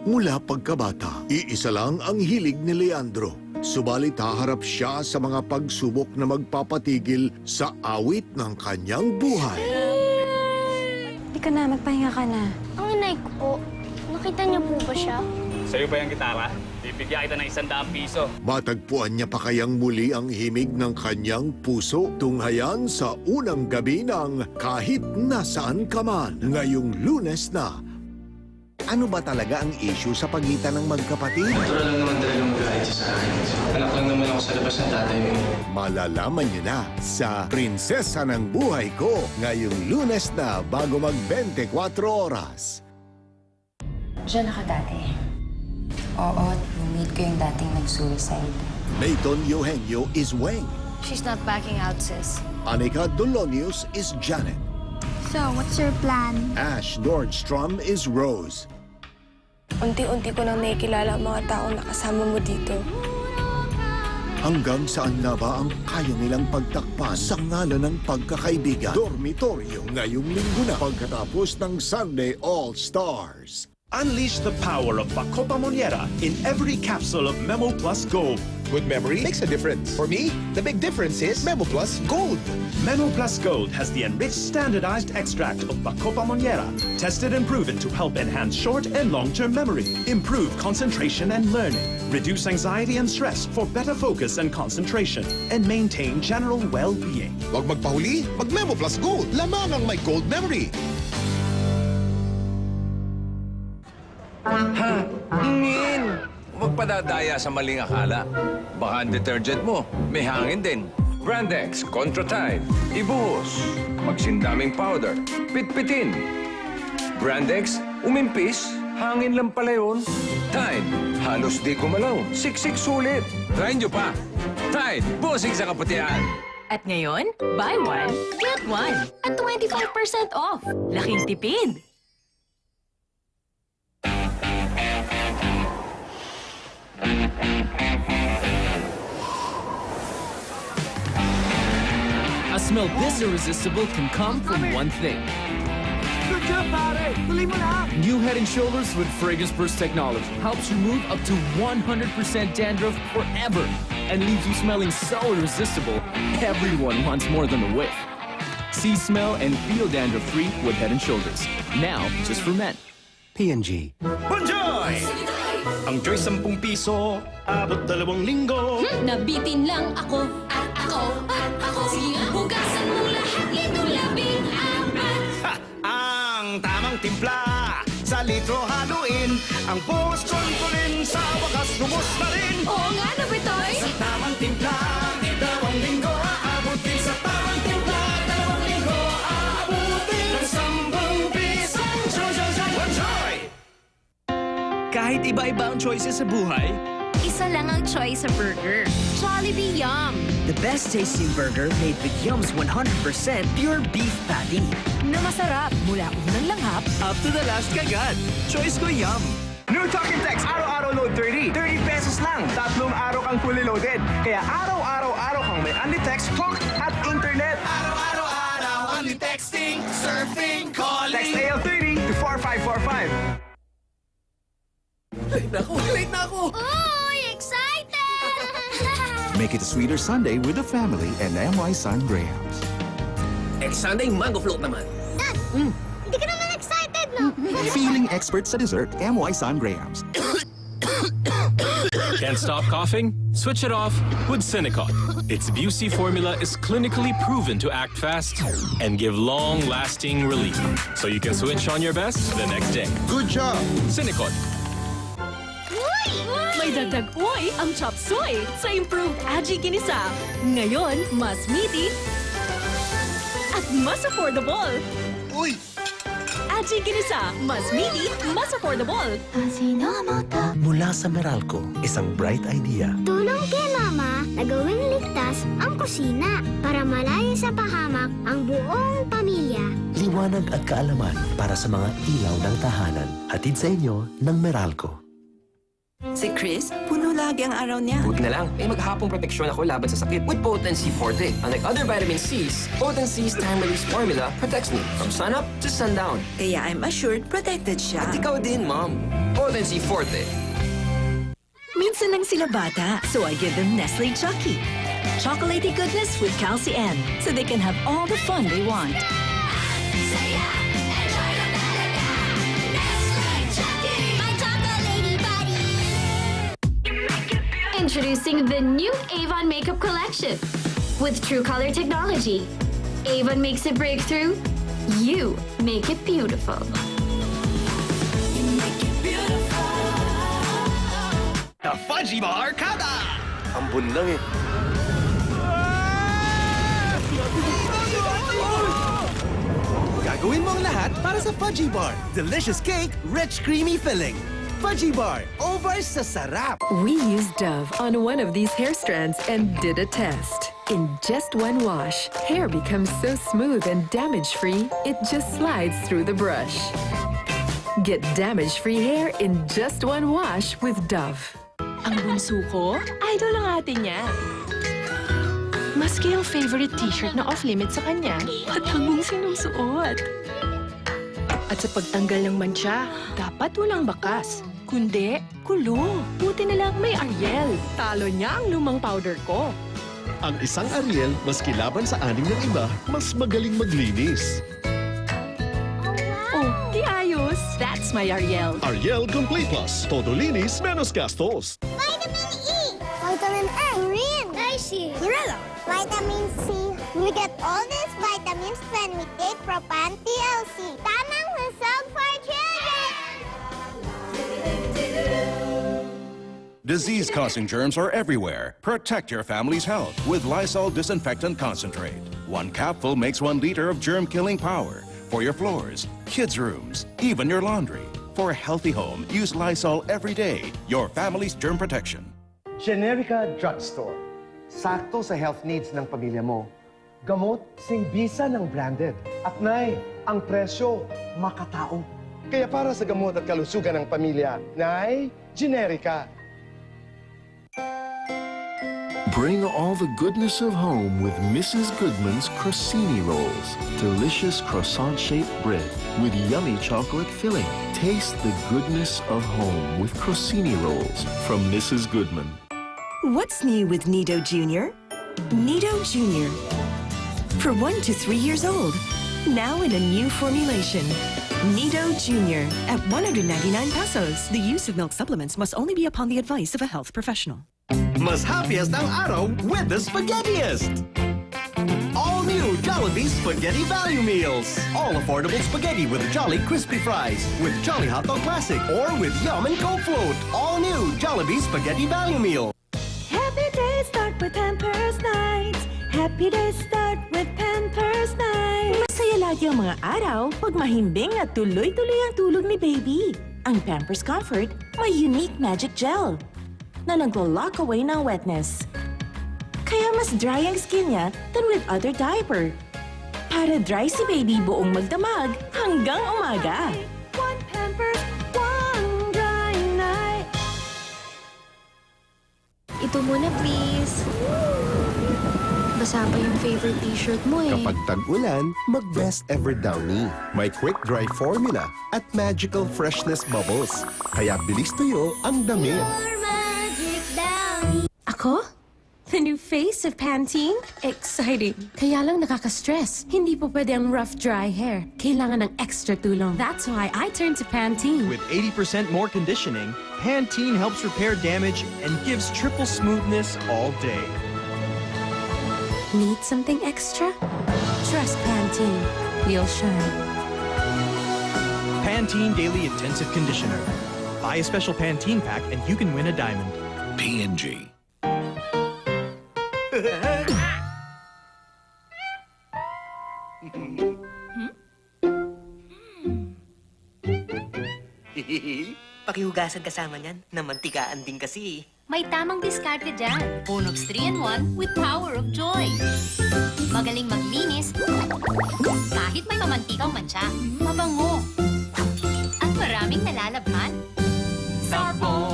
Mula pagkabata, iisa lang ang hilig ni Leandro. Subalit haharap siya sa mga pagsubok na magpapatigil sa awit ng kanyang buhay. Hindi ka na, magpahinga ka na. Ang inay ko po, nakita niyo po ba siya? Sa'yo ba yung gitara? Bibigyan kita ng 100 piso. Matagpuan niya pa kayang muli ang himig ng kanyang puso tunghayan sa unang gabi ng Kahit Nasaan Ka Man ngayong Lunes na. Ano ba talaga ang issue sa pagitan ng magkapatid? Natural lang naman talaga magalit sa akin. Anak lang naman ako sa labas ng tatay mo. Malalaman niyo na sa Prinsesa ng Buhay Ko ngayong Lunes na bago mag-24 oras. Diyan ako dati. Oo, na-meet ko yung dating nag-suicide. Nathan Eugenio is Weng. She's not backing out, sis. Anika Dolonius is Janet. So, what's your plan? Ash Nordstrom is Rose. Unti-unti ko nang nakikilala ang mga taong nakasama mo dito. Hanggang saan na ba ang kaya nilang pagtakpan sa ngalan ng pagkakaibigan? Dormitoryo ngayong linggo na pagkatapos ng Sunday All-Stars. Unleash the power of Bacopa Monnieri in every capsule of Memo Plus Gold. Good memory makes a difference. For me, the big difference is Memo Plus Gold. Memo Plus Gold has the enriched standardized extract of Bacopa Monnieri, tested and proven to help enhance short and long-term memory, improve concentration and learning, reduce anxiety and stress for better focus and concentration, and maintain general well-being. Huwag magpahuli, mag Memo Plus Gold. Lamang ang may gold memory. Hangin! Huwag padadaya sa maling akala. Baka ang detergent mo, may hangin din. Brandex, Contra Tide, ibuhos. Magsindaming powder, pitpitin. Brandex, umimpis, hangin lang pala yun. Tide, halos di gumalaw, siksik sulit. Try nyo pa. Tide, busing sa kaputian. At ngayon, buy one, get one. At 25% off. Laking tipid. A smell this irresistible can come from one thing. Good job, pare! Tuloy mo na! New Head & Shoulders with Fragrance Burst technology helps remove up to 100% dandruff forever and leaves you smelling so irresistible, everyone wants more than a whiff. See, smell, and feel dandruff-free with Head & Shoulders. Now, just for men. P&G. Bonjoy! Ang Joy 10 piso, abot 2 linggo. Nabitin lang ako. At ako. Sige nga, hugasan mo lahat. Ito 14. Ha! Ang tamang timpla, sa litro haluin. Ang buhos kontrolin, sa wakas lubos na rin. Oo nga, Nabitoy. Sa tamang timpla, 2 linggo, aabutin sa tamang timpla. 2 linggo, aabutin ng 10 piso. Bonjoy! Kahit iba-iba ang choices sa buhay, Isa lang ang choice sa burger. Jollibee Yum. The best tasting burger made with Yum's 100% pure beef patty. Na masarap mula unang langhap up to the last kagat. Choice ko Yum. New Talk and Text, araw-araw load 30. 30 pesos lang. 3 araw kang fully loaded. Kaya araw-araw kang may unli text, talk, at internet. Araw-araw, only texting, surfing, calling. Text AL30 to 4545. Late na ako! Uy, excited! Make it a sweeter Sunday with the family and MY Sun Grahams. Sunday mango float naman. Dad, hindi ka naman excited, no? Feeling expert sa dessert, MY Sun Grahams. Can't stop coughing? Switch it off with Cinecot. Its Busey formula is clinically proven to act fast and give long-lasting relief. So you can switch on your best the next day. Good job! Cinecot. May dagdag uy ang chop suey sa improved Aji Ginisa. Ngayon, mas meaty at mas affordable. Uy! Aji Ginisa, mas meaty, mas affordable. Mula sa Meralco, isang bright idea. Tulong kay Mama na gawing ligtas ang kusina para malayo sa pahamak ang buong pamilya. Liwanag at kaalaman para sa mga ilaw ng tahanan. Hatid sa inyo ng Meralco. Si Chris, puno lagi konti ang araw niya. Buti na lang, may maghapong proteksyon ako laban sa sakit with Potency Forte. Unlike other vitamin C's, Potency's time-release formula protects me from sunup to sundown. Kaya I'm assured protected siya. At ikaw din, Mom. Potency Forte. Minsan lang sila bata, so I give them Nestle Chucky. Chocolatey goodness with Calci N, so they can have all the fun they want. Introducing the new Avon Makeup Collection. With True Color Technology, Avon makes a breakthrough. You make it beautiful. The Fudgy Bar Kada! Ambon lang eh. Gagawin mo ang lahat para sa Fudgy Bar. Delicious cake, rich creamy filling. Fudgy Bar, over sa sarap. We used Dove on one of these hair strands and did a test. In just one wash, hair becomes so smooth and damage-free, it just slides through the brush. Get damage-free hair in just one wash with Dove. Ang bunso ko, idol ang ate niya. Maski ang favorite t-shirt na off-limit sa kanya, patagong sinusuot. At sa pagtanggal ng mancha, dapat walang bakas. Kundi, kulong. Buti na lang may Ariel. Talo niya ang lumang powder ko. Ang isang Ariel, mas kilaban sa aning ng iba, mas magaling maglinis. Oh, di ayos. That's my Ariel. Ariel Complete Plus. Todo linis, menos gastos. Vitamin E! Vitamin A! Green! Daisy! Kirella! Vitamin C! We get all these vitamins when we take Propan TLC. Tamang husog for children! Disease-causing germs are everywhere. Protect your family's health with Lysol Disinfectant Concentrate. 1 capful makes 1 liter of germ-killing power for your floors, kids' rooms, even your laundry. For a healthy home, use Lysol every day. Your family's germ protection. Generica Drugstore. Sakto sa health needs ng pamilya mo. Gamot, singbisa ng branded. At nay, ang presyo, makatao. Kaya para sa gamot at kalusugan ng pamilya, nay, Generica. Bring all the goodness of home with Mrs. Goodman's Crostini Rolls. Delicious croissant-shaped bread with yummy chocolate filling. Taste the goodness of home with Crostini Rolls from Mrs. Goodman. What's new with Nido Jr.? Nido Jr. For 1 to 3 years old. Now in a new formulation. Nido Jr. at 199 pesos. The use of milk supplements must only be upon the advice of a health professional. Mas happiest ang araw with the Spaghettiest! All new Jollibee Spaghetti Value Meals. All affordable spaghetti with Jolly Crispy Fries, with Jolly Hot Dog Classic, or with Yum and Coke Float. All new Jollibee Spaghetti Value Meal. Happy days start with Pampers Nights. Happy days start with Pampers Nights. Masaya lagi ang mga araw pag mahimbing at tuloy-tuloy ang tulog ni baby. Ang Pampers Comfort may unique magic gel na naglo-lock away ng wetness. Kaya mas dry ang skin niya than with other diaper. Para dry si baby buong magdamag hanggang umaga. One Pampers, one dry night. Ito muna, please. Basa pa yung favorite t-shirt mo eh. Kapag tag-ulan, mag-Best Ever Downy. May quick dry formula at magical freshness bubbles. Kaya bilis tuyo ang damit. Ako? The new face of Pantene? Exciting. Kaya lang nakaka-stress. Hindi po pwede ang rough, dry hair. Kailangan ng extra tulong. That's why I turned to Pantene. With 80% more conditioning, Pantene helps repair damage and gives triple smoothness all day. Need something extra? Trust Pantene. We'll shine. Pantene Daily Intensive Conditioner. Buy a special Pantene pack and you can win a diamond. P&G. Pakihugasan kasama niyan, namantikaan din kasi. May tamang diskarte dyan. Bonox 3-in-1 with power of joy. Magaling maglinis kahit may mamantikang mancha. Mabango. At maraming nalalabhan. Sabon!